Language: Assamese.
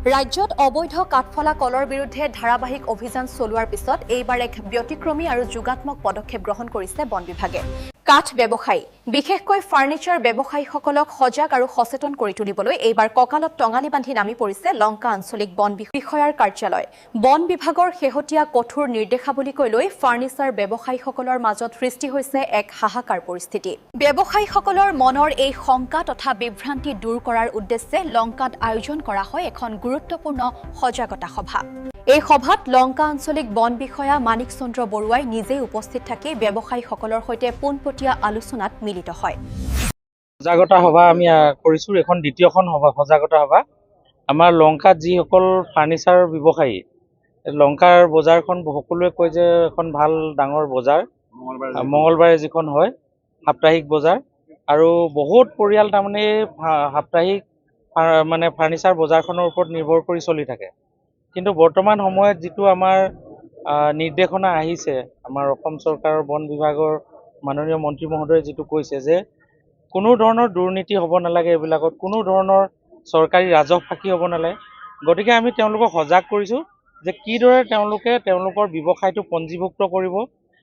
ৰাজ্যত অবৈধ কাঠফলা কলৰ বিৰুদ্ধে ধাৰাবাহিক অভিযান চলোৱাৰ পিছত এইবাৰ এক ব্যতিক্ৰমী আৰু যোগাত্মক পদক্ষেপ গ্ৰহণ কৰিছে বন বিভাগে। কাঠ ব্যৱসায়ী বিশেষকৈ ফাৰ্নিচাৰ ব্যৱসায়ীসকলক সজাগ আৰু সচেতন কৰি তুলিবলৈ এইবাৰ কঁকালত টঙালি বান্ধি নামি পৰিছে লংকা আঞ্চলিক বন বিষয়াৰ কাৰ্যালয়। বন বিভাগৰ শেহতীয়া কঠোৰ নিৰ্দেশাৱলীকৈ লৈ ফাৰ্নিচাৰ ব্যৱসায়ীসকলৰ মাজত সৃষ্টি হৈছে এক হাহাকাৰ পৰিস্থিতি। ব্যৱসায়ীসকলৰ মনৰ এই শংকা তথা বিভ্ৰান্তি দূৰ কৰাৰ উদ্দেশ্যে লংকাত আয়োজন কৰা হয় এখন গুৰুত্বপূৰ্ণ সজাগতা সভা। এই সভাত লংকা আঞ্চলিক বন বিষয়া মানিক চন্দ্ৰ বৰুৱাই নিজেই উপস্থিত থাকি ব্যৱসায়ীসকলৰ সৈতে পোনপটীয়া আলোচনাত মিলিত হয়। সজাগতা সভা আমি কৰিছোঁ, এখন দ্বিতীয়খন সজাগতা সভা। আমাৰ লংকাত যিসকল ফাৰ্নিচাৰ ব্যৱসায়ী, লংকাৰ বজাৰখন সকলোৱে কয় যে এখন ভাল ডাঙৰ বজাৰ, মঙলবাৰে যিখন হয় সাপ্তাহিক বজাৰ, আৰু বহুত পৰিয়াল তাৰমানে সাপ্তাহিক মানে ফাৰ্নিচাৰ বজাৰখনৰ ওপৰত নিৰ্ভৰ কৰি চলি থাকে। কিন্তু বৰ্তমান সময়ত যিটো আমাৰ নিৰ্দেশনা আহিছে, আমাৰ অসম চৰকাৰৰ বন বিভাগৰ মাননীয় মন্ত্ৰী মহোদয়ে যিটো কৈছে যে কোনো ধৰণৰ দুৰ্নীতি হ'ব নালাগে, এইবিলাকত কোনো ধৰণৰ চৰকাৰী ৰাজহ ফাঁকি হ'ব নালাগে। গতিকে আমি তেওঁলোকক সজাগ কৰিছোঁ যে কিদৰে তেওঁলোকে তেওঁলোকৰ ব্যৱসায়টো পঞ্জীভুক্ত কৰিব